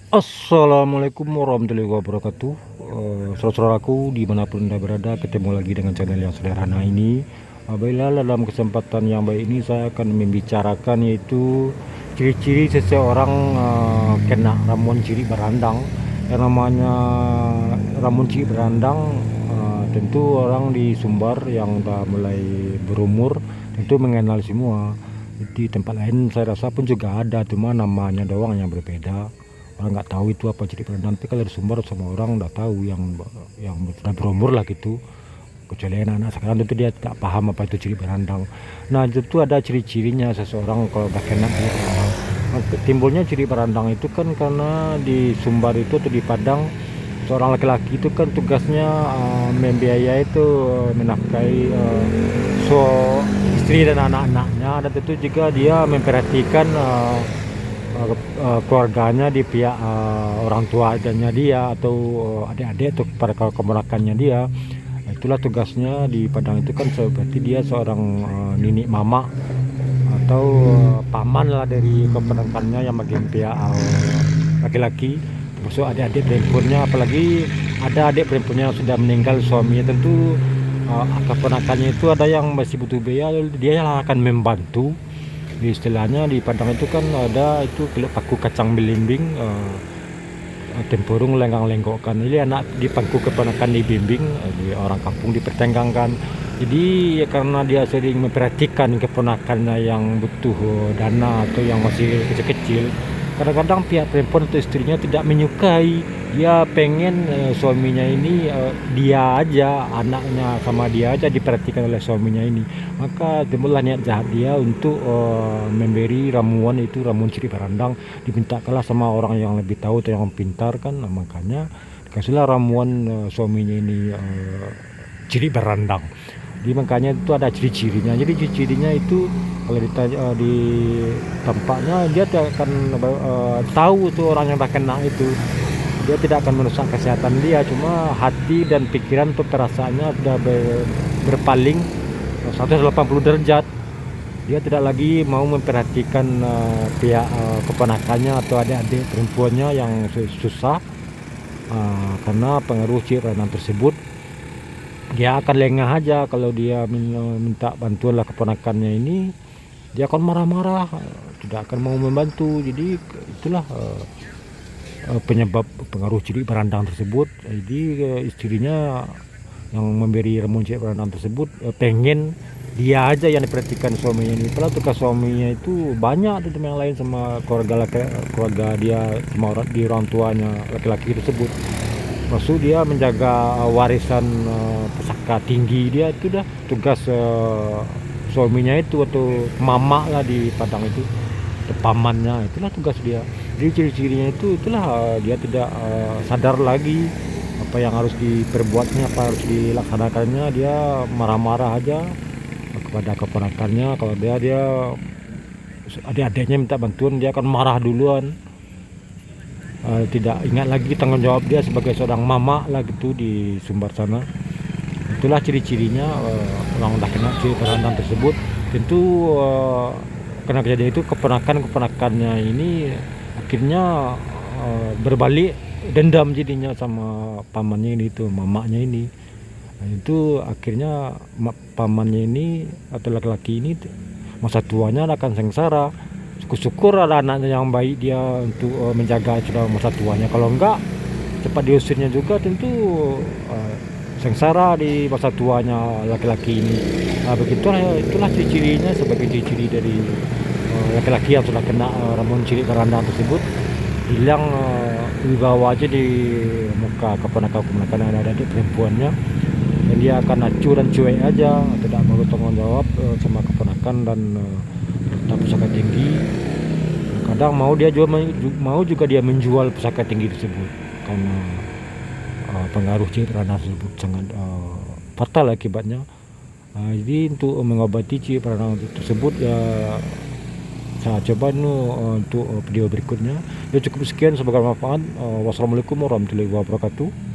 Assalamualaikum warahmatullahi wabarakatuh. Saudara-saudaraku dimanapun Anda berada, ketemu lagi dengan channel yang sederhana ini. Baiklah, dalam kesempatan yang baik ini saya akan membicarakan yaitu ciri-ciri seseorang kena ramuan ciri berandang. Yang namanya ramuan ciri berandang, tentu orang di Sumbar yang udah mulai berumur tentu mengenal semua. Di tempat lain saya rasa pun juga ada, cuma namanya doang yang berbeda. Orang nggak tahu itu apa ciri berandang, tapi kalau di Sumbar semua orang udah tahu, yang sudah berumur lah gitu. Kecuali anak-anak sekarang tentu dia tidak paham apa itu ciri berandang. Nah, itu ada ciri-cirinya seseorang kalau udah kena ciri berandang. Nah, timbulnya ciri berandang itu kan karena di Sumbar itu atau di Padang, seorang laki-laki itu kan tugasnya membiayai itu, menafkahi so istri dan anak-anaknya, dan tentu juga dia memperhatikan keluarganya di pihak orang tuanya dia atau adik-adik atau para keponakannya dia. Itulah tugasnya di Padang itu kan, seperti dia seorang nini mama atau paman lah dari keponakannya yang bagian pihak laki-laki, termasuk adik-adik perempuannya. Apalagi ada adik perempuannya yang sudah meninggal suaminya, tentu keponakannya itu ada yang masih butuh biaya, dia yang akan membantu. Di istilahnya di Padang itu kan ada itu paku kacang belimbing, tempurung lenggang lenggokkan. Ini anak di pangku keponakan dibimbing, di orang kampung dipertengkangkan. Jadi ya, karena dia sering memperhatikan keponakannya yang butuh dana atau yang masih kecil-kecil, kadang-kadang pihak perempuan atau istrinya tidak menyukai. Dia pengen suaminya ini, dia aja, anaknya sama dia aja diperhatikan oleh suaminya ini. Maka timbullah niat jahat dia untuk memberi ramuan, itu ramuan ciri berandang. Diminta kalah sama orang yang lebih tahu atau yang pintar kan. Nah, makanya dikasihlah ramuan suaminya ini ciri berandang. Jadi makanya itu ada ciri-cirinya. Jadi ciri-cirinya itu kalau ditanya di tampaknya, dia tidak akan tahu tuh orang yang udah kena itu. Dia tidak akan merusak kesehatan dia, cuma hati dan pikiran atau perasaannya sudah berpaling 180 derajat. Dia tidak lagi mau memperhatikan pihak keponakannya atau adik-adik perempuannya yang susah karena pengaruh ciri berandang tersebut. Dia akan lengah aja kalau dia minta bantuan lah keponakannya ini, dia akan marah-marah, tidak akan mau membantu. Jadi itulah penyebab pengaruh ciri berandang tersebut. Jadi istrinya yang memberi ramuan ciri berandang tersebut pengen dia aja yang diperhatikan suaminya ini. Padahal tugas suaminya itu banyak di yang lain sama keluarga dia, sama orang tuanya laki-laki tersebut. Maksud dia menjaga warisan pusaka tinggi dia, itu dah tugas suaminya itu, atau mama lah di Padang itu, pamannya, itulah tugas dia. Jadi ciri-cirinya itulah dia tidak sadar lagi apa yang harus diperbuatnya, apa harus dilaksanakannya. Dia marah-marah aja kepada keponakannya. Kalau dia adik-adiknya minta bantuan, dia akan marah duluan. Tidak ingat lagi tanggung jawab dia sebagai seorang mama lah gitu di Sumbar sana. Itulah ciri-cirinya orang udah kena ciri berandang tersebut. Tentu karena kejadian itu keponakannya ini akhirnya berbalik dendam jadinya sama pamannya ini, itu mamanya ini. Nah, itu akhirnya pamannya ini atau laki-laki ini masa tuanya akan sengsara. Syukur ada anaknya yang baik dia untuk menjaga sudah masa tuanya. Kalau enggak, cepat diusirnya juga, tentu sengsara di masa tuanya laki-laki ini. Nah, itulah ciri-cirinya sebagai ciri-ciri dari laki-laki yang sudah kena ramuan ciri berandang tersebut. Hilang wibawa aja di muka keponakan yang ada di perempuannya, dan dia akan acuh dan cuek aja, tidak mau tanggung jawab sama keponakan dan pusaka tinggi. Kadang mau juga dia menjual pusaka tinggi tersebut karena pengaruh ciri berandang tersebut sangat fatal akibatnya. Jadi untuk mengobati ciri berandang tersebut ya, saya coba untuk video berikutnya. Ya cukup sekian, semoga bermanfaat. Wassalamualaikum warahmatullahi wabarakatuh.